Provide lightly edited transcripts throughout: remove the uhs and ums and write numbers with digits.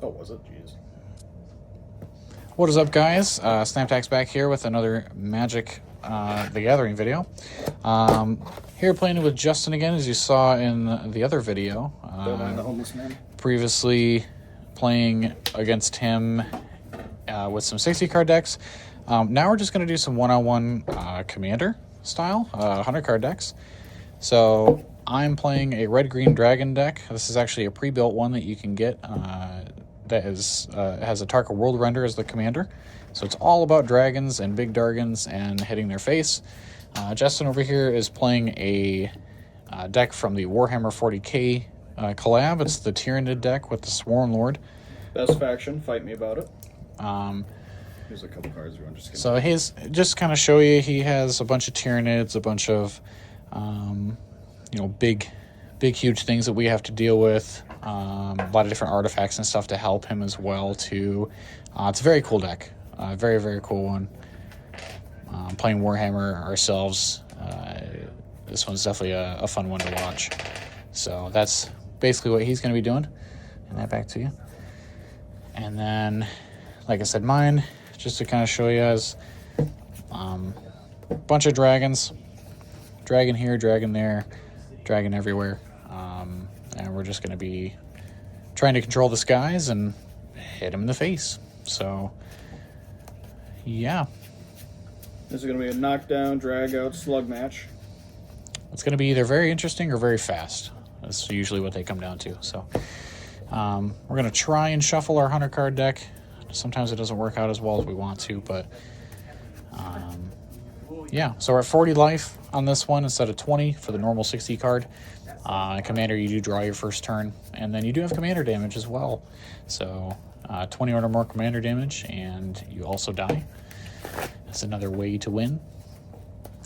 Oh, was it? Jeez. What is up, guys? Snaptack's back here with another Magic the Gathering video. Here playing with Justin again, as you saw in the other video. The homeless man. Previously playing against him with some 60-card decks. Now we're just going to do some one-on-one Commander style 100-card decks. So I'm playing a red-green dragon deck. This is actually a pre-built one that you can get that is has a Tarka World Render as the commander. So it's all about dragons and big dragons and hitting their face. Justin over here is playing a deck from the Warhammer 40k collab. It's the Tyranid deck with the Sworn Lord. Best faction, fight me about it. Here's a couple cards. So he's just kind of show you, he has a bunch of Tyranids, a bunch of big, huge things that we have to deal with. A lot of different artifacts and stuff to help him as well too. It's a very cool deck. Very, very cool one. Playing Warhammer ourselves, this one's definitely a fun one to watch. So that's basically what he's going to be doing. And that back to you. And then, like I said, mine, just to kind of show you guys, a bunch of dragons. Dragon here, dragon there, dragon everywhere. And we're just going to be trying to control the skies and hit him in the face. So, yeah. This is going to be a knockdown, drag-out, slug match. It's going to be either very interesting or very fast. That's usually what they come down to. So, we're going to try and shuffle our 100-card deck. Sometimes it doesn't work out as well as we want to, but yeah. So we're at 40 life on this one instead of 20 for the normal 60 card. Commander, you do draw your first turn, and then you do have commander damage as well. So 20 or more commander damage, and you also die. That's another way to win.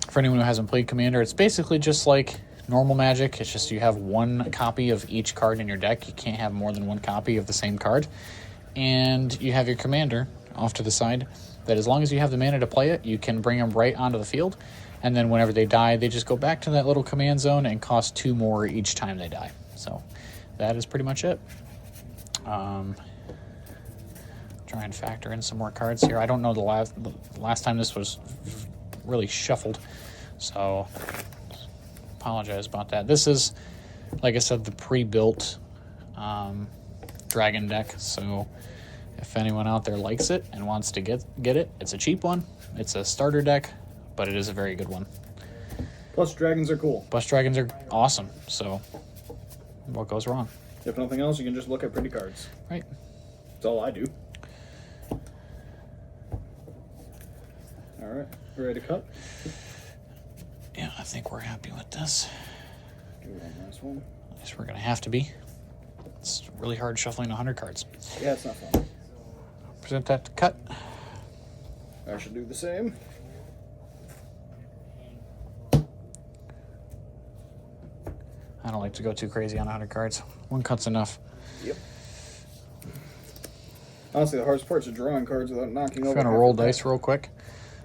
For anyone who hasn't played Commander, it's basically just like normal Magic. It's just you have one copy of each card in your deck. You can't have more than one copy of the same card. And you have your commander off to the side that as long as you have the mana to play it, you can bring them right onto the field. And then whenever they die, they just go back to that little command zone and cost 2 more each time they die. So that is pretty much it. Try and factor in some more cards here. I don't know the last time this was really shuffled, so apologize about that. This is, like I said, the pre-built dragon deck, so if anyone out there likes it and wants to get it, it's a cheap one. It's a starter deck, but it is a very good one. Plus, dragons are cool. Plus, dragons are awesome, so what goes wrong? If nothing else, you can just look at pretty cards. Right. That's all I do. Alright, ready to cut? Yeah, I think we're happy with this. Give it a nice one. At least we're going to have to be. It's really hard shuffling 100 cards. Yeah, it's not fun. Present that to cut. I should do the same. I don't like to go too crazy on 100 cards. One cut's enough. Yep. Honestly, the hardest part's are drawing cards without knocking over. I'm going to roll dice real quick.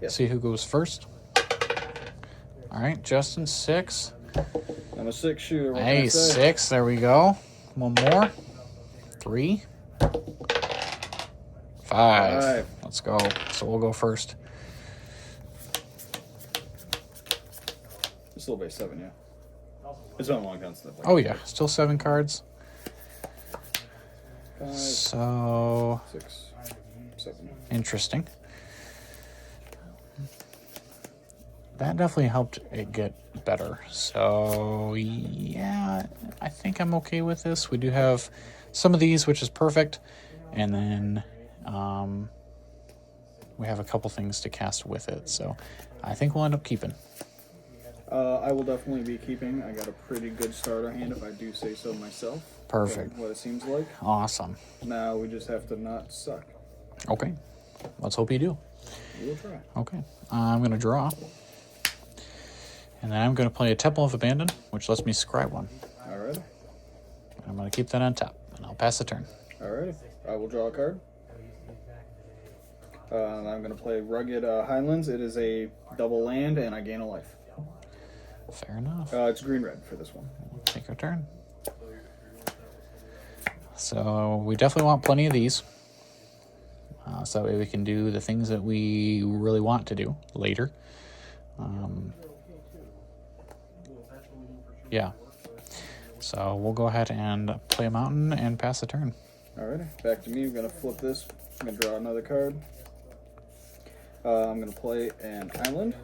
Yep. See who goes first. All right, Justin, 6. I'm a 6 shooter. What Hey, 6. There we go. One more. 3. 5. Let's go. So we'll go first. It's still base 7, yeah. It's been a long time since I've played. Oh, yeah. Still 7 cards. 5, So 6, 7. interesting. That definitely helped it get better. So, yeah, I think I'm okay with this. We do have some of these, which is perfect. And then we have a couple things to cast with it. So I think we'll end up keeping. I will definitely be keeping. I got a pretty good starter hand, if I do say so myself. Perfect. What it seems like. Awesome. Now we just have to not suck. Okay. Let's hope you do. We'll try. Okay. I'm going to draw. And then I'm going to play a Temple of Abandon, which lets me scry one. Alright. I'm going to keep that on top, and I'll pass the turn. Alright. I will draw a card. I'm going to play Rugged Highlands. It is a double land, and I gain a life. Fair enough. It's green-red for this one. Take our turn. So we definitely want plenty of these. So that way we can do the things that we really want to do later. Yeah. So we'll go ahead and play a mountain and pass the turn. Alrighty, back to me. I'm going to flip this. I'm going to draw another card. I'm going to play an island.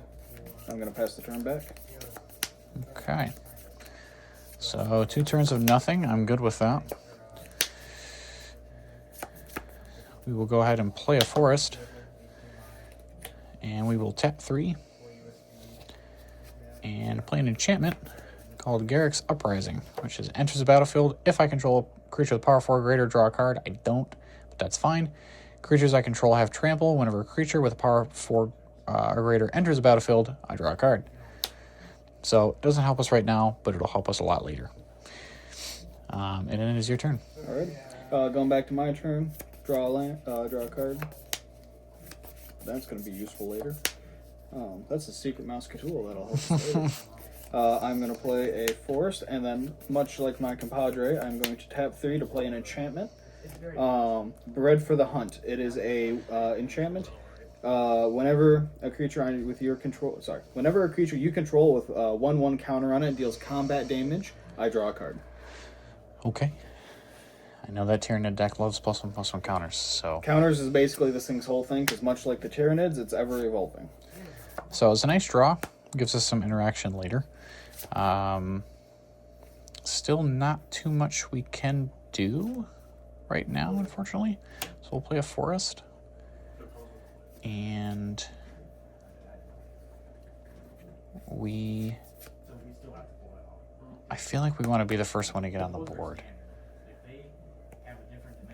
I'm going to pass the turn back. Okay. So 2 turns of nothing. I'm good with that. We will go ahead and play a forest. And we will tap 3. And play an enchantment called Garrick's Uprising, which is enters the battlefield. If I control a creature with power 4 or greater, draw a card. I don't, but that's fine. Creatures I control have trample. Whenever a creature with a power 4 or greater enters the battlefield, I draw a card. So it doesn't help us right now, but it'll help us a lot later. And then it is your turn. Alright. Going back to my turn. Draw a land. Draw a card. That's going to be useful later. That's a secret mouse tool that'll help us later. I'm going to play a forest, and then, much like my compadre, I'm going to tap 3 to play an enchantment. Bred for the Hunt. It is a enchantment. Whenever a creature whenever a creature you control with 1/1 counter on it deals combat damage, I draw a card. Okay. I know that Tyranid deck loves +1/+1 counters, so... Counters is basically this thing's whole thing, because much like the Tyranids, it's ever evolving. So it's a nice draw. Gives us some interaction later. Still not too much we can do right now, unfortunately. So we'll play a forest. And I feel like we want to be the first one to get on the board.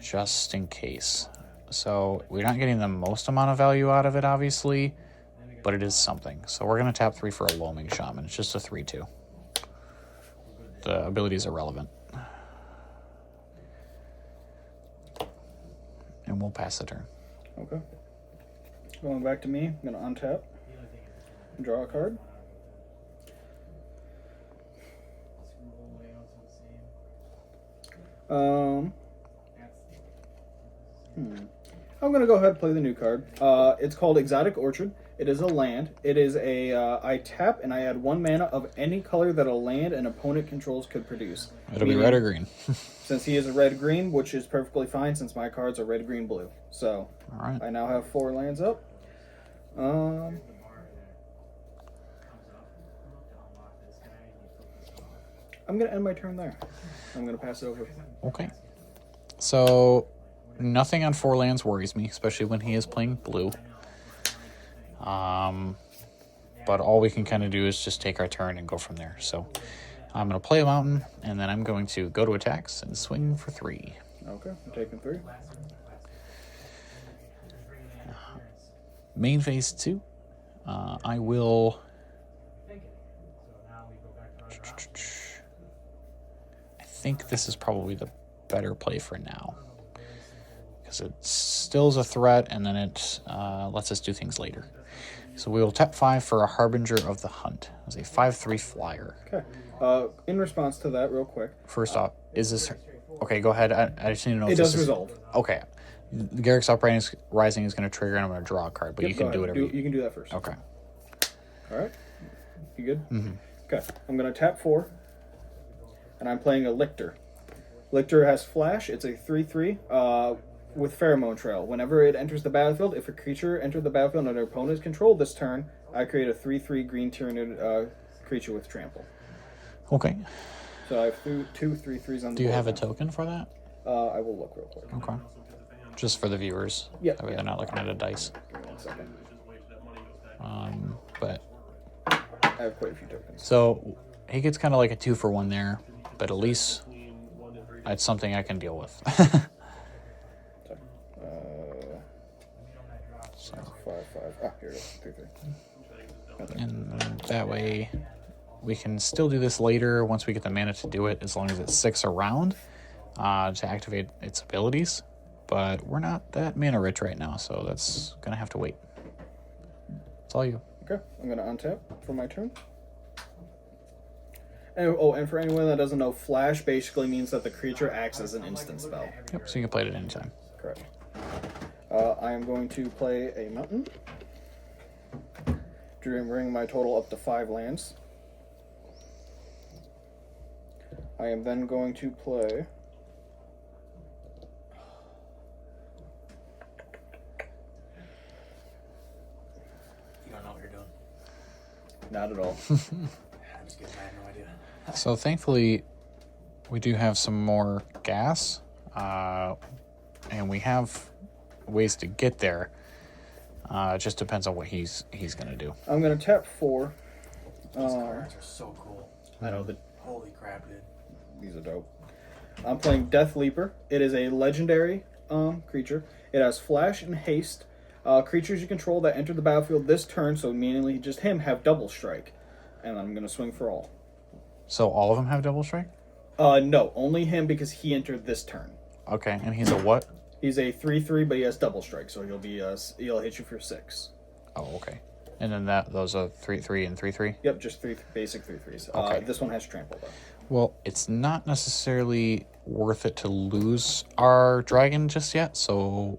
Just in case. So we're not getting the most amount of value out of it, obviously, but it is something. So we're going to tap 3 for a Loaming Shaman. It's just a 3/2. The ability is irrelevant. And we'll pass the turn. Okay. Going back to me, I'm going to untap. Draw a card. I'm going to go ahead and play the new card. It's called Exotic Orchard. It is a land. It is a, I tap and I add 1 mana of any color that a land an opponent controls could produce. It'll be red or green. Since he is a red-green, which is perfectly fine since my cards are red-green-blue. So, all right. I now have 4 lands up. I'm going to end my turn there. I'm going to pass it over. Okay. So, nothing on 4 lands worries me, especially when he is playing blue. But all we can kind of do is just take our turn and go from there. So I'm going to play a mountain, and then I'm going to go to attacks and swing for 3. Okay, I'm taking 3. Main phase 2. I will... I think this is probably the better play for now. Because it still is a threat, and then it lets us do things later. So we will tap 5 for a Harbinger of the Hunt. It's a 5/3 flyer. Okay. In response to that, real quick. First off, is this... Okay, go ahead. I just need to know if it this does is... resolve. Okay. Garrick's Uprising is going to trigger, and I'm going to draw a card, but Yep, you can do whatever you can do that first. Okay. All right. You good? Mm-hmm. Okay. I'm going to tap 4, and I'm playing a Lictor. Lictor has Flash. It's a 3/3 with Pheromone Trail. Whenever it enters the battlefield, if a creature entered the battlefield under opponent's control this turn, I create a 3/3 green Tyranid creature with Trample. Okay. So I have 2 3/3s on the board. Do you have a now. token for that? I will look real quick. Okay. Just for the viewers. Yeah. That way they're not looking at a dice. Give me 1 second. But I have quite a few tokens. so he gets kind of like a 2-for-1 there, but at least it's something I can deal with. So 5/5. Ah, here it is. 3/3. And that way we can still do this later once we get the mana to do it, as long as it's 6 around to activate its abilities. But we're not that mana rich right now, so that's going to have to wait. It's all you. Okay, I'm going to untap for my turn. And for anyone that doesn't know, flash basically means that the creature acts as an instant spell. Yep, so you can play it at any time. Correct. I am going to play a mountain. To bring my total up to 5 lands. I am then going to play... You don't know what you're doing. Not at all. I'm just kidding. I have no idea. So thankfully, we do have some more gas, and we have ways to get there. It just depends on what he's going to do. I'm going to tap 4. These cards are so cool. I know, Holy crap, dude. these are dope. I'm playing Death Leaper. It is a legendary creature. It has flash and haste. Creatures you control that enter the battlefield this turn, so meaning just him, have double strike. And I'm going to swing for all. So all of them have double strike? No, only him because he entered this turn. Okay, and he's a what? He's a 3/3, but he has double strike, so he'll hit you for 6. Oh, okay. And then those are 3/3 and 3/3? Yep, just 3 basic 3/3s. Okay. This one has trample though. Well, it's not necessarily worth it to lose our dragon just yet, so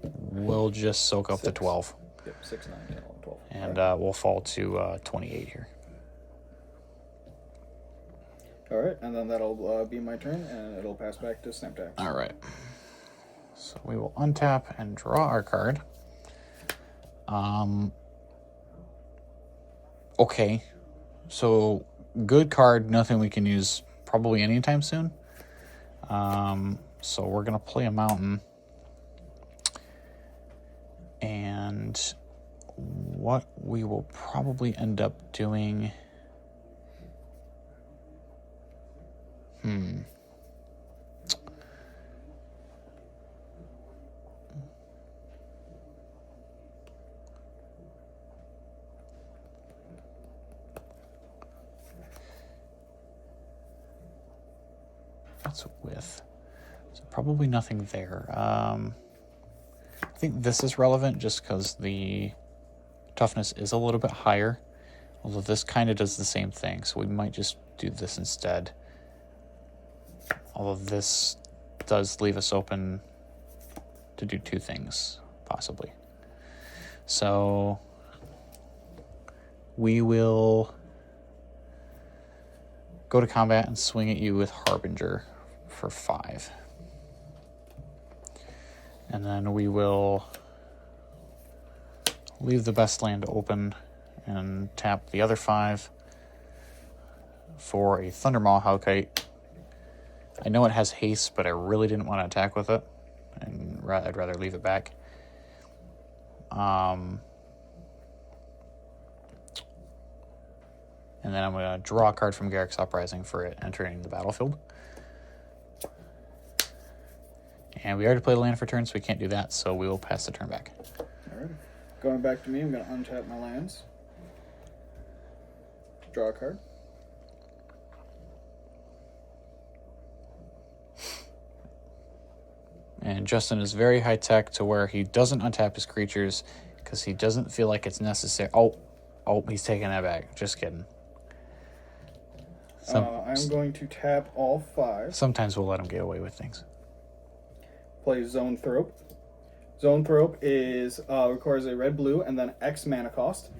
we'll just soak up the 6. 12. Yep, 6, 9, 10, 11, 12. And we'll fall to 28 here. All right, and then that'll be my turn, and it'll pass back to Snaptax. All right. So we will untap and draw our card. Okay. So good card, nothing we can use probably anytime soon. So we're going to play a mountain. And what we will probably end up doing... What's with? So probably nothing there. I think this is relevant just because the toughness is a little bit higher. Although this kind of does the same thing, so we might just do this instead. Although this does leave us open to do 2 things, possibly. So we will go to combat and swing at you with Harbinger for 5. And then we will leave the best land open and tap the other 5 for a Thundermaw Hellkite. I know it has haste, but I really didn't want to attack with it, and I'd rather leave it back. And then I'm going to draw a card from Garrick's Uprising for it entering the battlefield. And we already played a land for turn, so we can't do that, so we will pass the turn back. Alright. Going back to me, I'm going to untap my lands. Draw a card. And Justin is very high-tech to where he doesn't untap his creatures because he doesn't feel like it's necessary. Oh, he's taking that back. Just kidding. I'm going to tap all 5. Sometimes we'll let him get away with things. Play Zone Thrope. Zone Thrope is requires a red-blue and then X mana cost.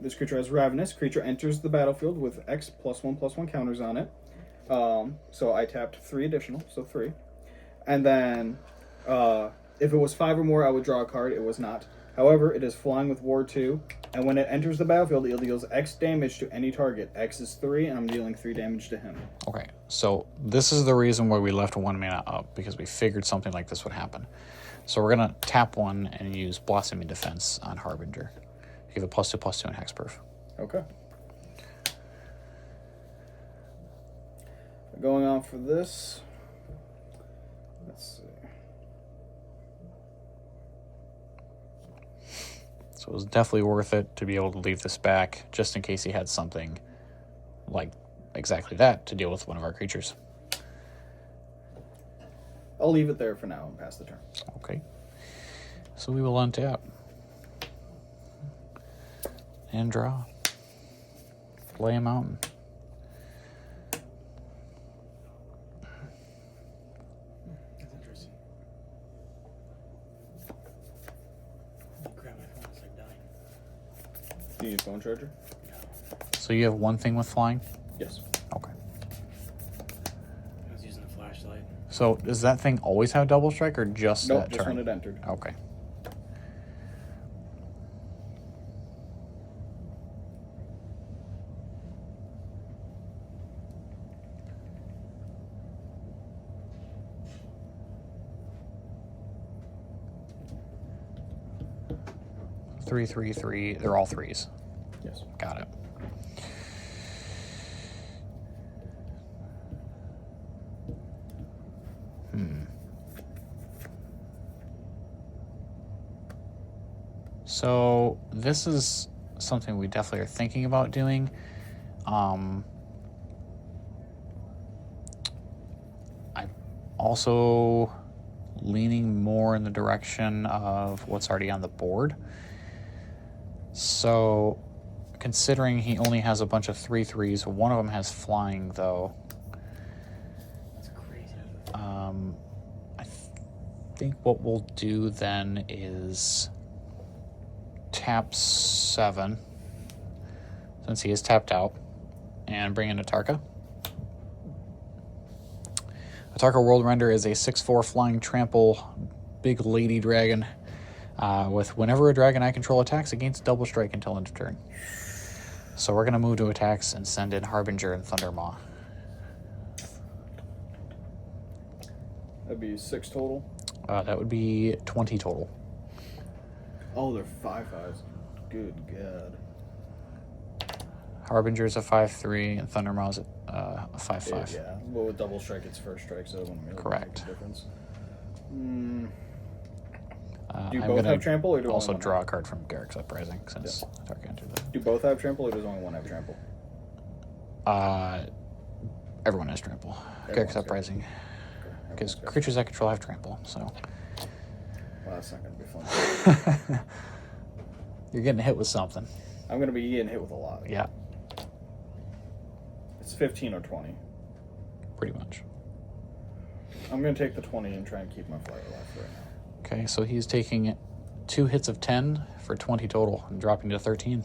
This creature has Ravenous. Creature enters the battlefield with X +1/+1 counters on it. So I tapped 3 additional, so 3. And then, if it was 5 or more, I would draw a card. It was not. However, it is flying with Ward 2, and when it enters the battlefield, it deals X damage to any target. X is 3, and I'm dealing 3 damage to him. Okay, so this is the reason why we left 1 mana up, because we figured something like this would happen. So we're going to tap 1 and use Blossoming Defense on Harbinger. Give it +2/+2 and Hexproof. Okay. Going on for this. Let's see. So it was definitely worth it to be able to leave this back, just in case he had something like exactly that to deal with one of our creatures. I'll leave it there for now and pass the turn. Okay. So we will untap. And draw. Play a mountain. Do you use phone charger? So you have one thing with flying? Yes. Okay. I was using the flashlight. So does that thing always have double strike or just Nope, that just turn? when it entered. Okay. Three, 3. They're all threes. Yes. Got it. So this is something we definitely are thinking about doing. I'm also leaning more in the direction of what's already on the board. So considering he only has a bunch of 3/3s, one of them has flying though. That's crazy. I think what we'll do then is tap 7, since he is tapped out, and bring in Atarka. Atarka World Render is a 6/4 flying trample big lady dragon with whenever a dragon I control attacks against double strike until end of turn. So we're going to move to attacks and send in Harbinger and Thundermaw. That'd be 6 total. That would be 20 total. Oh, they're 5/5s. Good God. Harbinger's a 5/3 and Thundermaw's a 5/5. Yeah. Well, with double strike, it's first strike, so it wouldn't really Correct. make a difference. Do I'm you both gonna have trample, or do also only one draw have? a card from Garrick's Uprising since Atarka entered that. Do both have trample, or does only one have trample? Everyone has trample. Garrick's Uprising. Because creatures I control have trample, so. Well, that's not going to be fun. You're getting hit with something. I'm going to be getting hit with a lot. Yeah, It's 15 or 20. pretty much. I'm going to take the 20 and try and keep my flyer alive for right now. Okay, so he's taking 2 hits of 10 for 20 total and dropping to 13.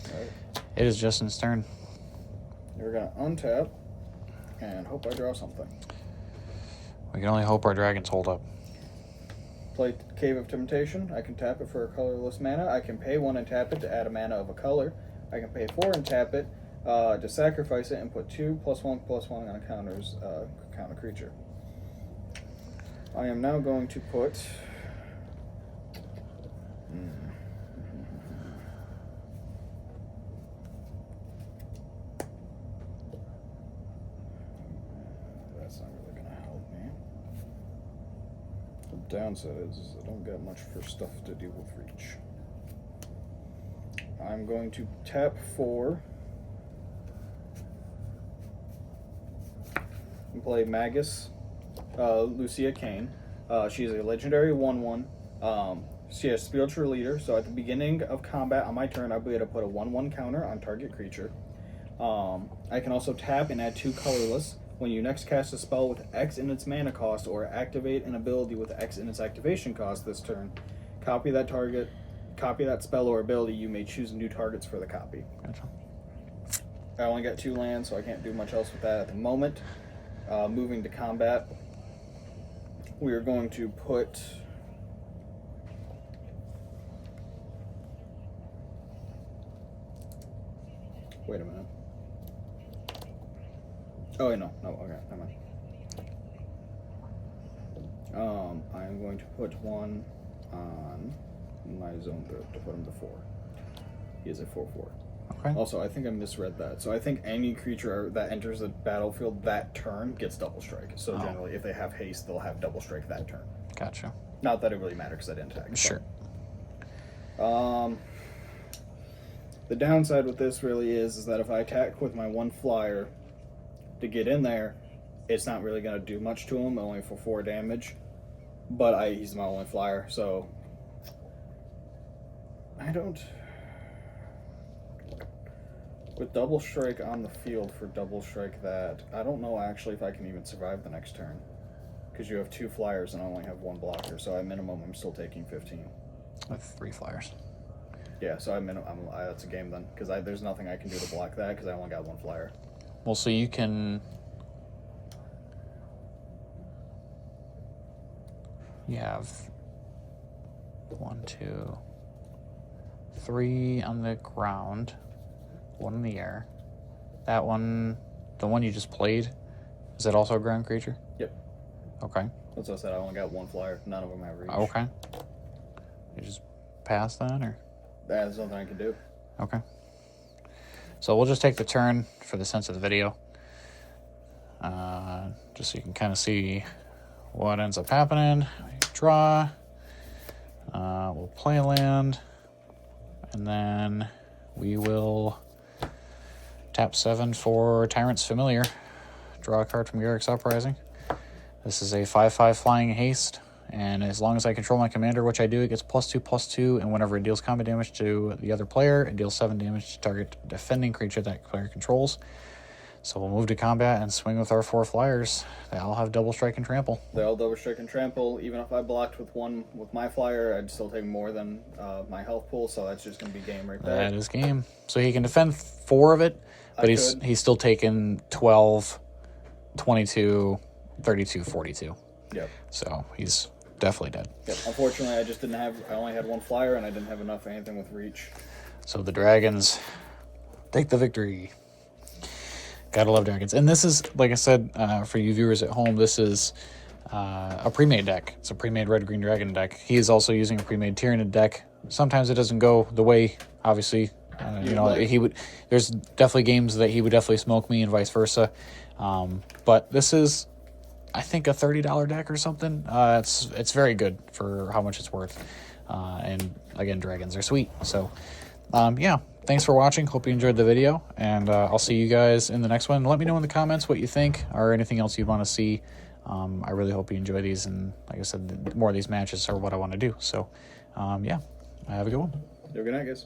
Alright. It is Justin's turn. We're going to untap and hope I draw something. We can only hope our dragons hold up. Play Cave of Temptation. I can tap it for a colorless mana. I can pay 1 and tap it to add a mana of a color. I can pay 4 and tap it to sacrifice it and put 2+1/+1 on a counter creature. I am now going to put that's not really going to help me. The downside is I don't get much for stuff to deal with reach. I'm going to tap 4 and play Magus, Lucia Kane. She's a legendary 1/1. She has Spiritual Leader, so at the beginning of combat on my turn, I'll be able to put a 1/1 counter on target creature. I can also tap and add 2 colorless. When you next cast a spell with X in its mana cost or activate an ability with X in its activation cost this turn, copy that spell or ability. You may choose new targets for the copy. Gotcha. I only got 2 lands, so I can't do much else with that at the moment. Moving to combat, we are going to put wait a minute. Oh, no, okay, never mind. I'm going to put 1 on my zone to put him to 4. He is a 4/4. Okay. Also, I think I misread that. So I think any creature that enters the battlefield that turn gets double strike. So generally, if they have haste, they'll have double strike that turn. Gotcha. Not that it really matters because I didn't attack. Sure. The downside with this really is that if I attack with my 1 flyer to get in there, it's not really going to do much to him, only for 4 damage. But he's my only flyer, so I don't. With double strike on the field for double strike that, I don't know actually if I can even survive the next turn. Because you have 2 flyers and I only have 1 blocker, so at minimum I'm still taking 15. With 3 flyers. Yeah, so that's a game then, because there's nothing I can do to block that because I only got 1 flyer. Well, so you can... You have 1, 2, 3 on the ground, 1 in the air. That one, the one you just played, is that also a ground creature? Yep. Okay. That's what I said. I only got 1 flyer. None of them have reach. Okay. You just pass that, or? There's nothing I can do. Okay. So we'll just take the turn for the sense of the video. Just so you can kind of see what ends up happening. Draw. We'll play a land. And then we will tap 7 for Tyrant's Familiar. Draw a card from Garrick's Uprising. This is a 5/5 flying haste. And as long as I control my commander, which I do, it gets +2/+2. And whenever it deals combat damage to the other player, it deals 7 damage to target defending creature that player controls. So we'll move to combat and swing with our 4 flyers. They all have double strike and trample. They all double strike and trample. Even if I blocked with 1 with my flyer, I'd still take more than my health pool. So that's just going to be game right there. That is game. So he can defend 4 of it, but he's still taken 12, 22, 32, 42. Yep. So he's definitely dead. Yep. Unfortunately, I only had 1 flyer, and I didn't have enough of anything with reach. So the dragons take the victory. Gotta love dragons. And this is, like I said, for you viewers at home, this is a pre-made deck. It's a pre-made red-green dragon deck. He is also using a pre-made Tyranid deck. Sometimes it doesn't go the way, obviously. There's definitely games that he would definitely smoke me and vice versa. But this is, I think, a $30 deck or something. It's very good for how much it's worth. And again, dragons are sweet. So, yeah. Thanks for watching. Hope you enjoyed the video, and I'll see you guys in the next one. Let me know in the comments what you think or anything else you want to see. I really hope you enjoy these, and like I said, more of these matches are what I want to do. So, yeah, have a good one. Have a good night, guys.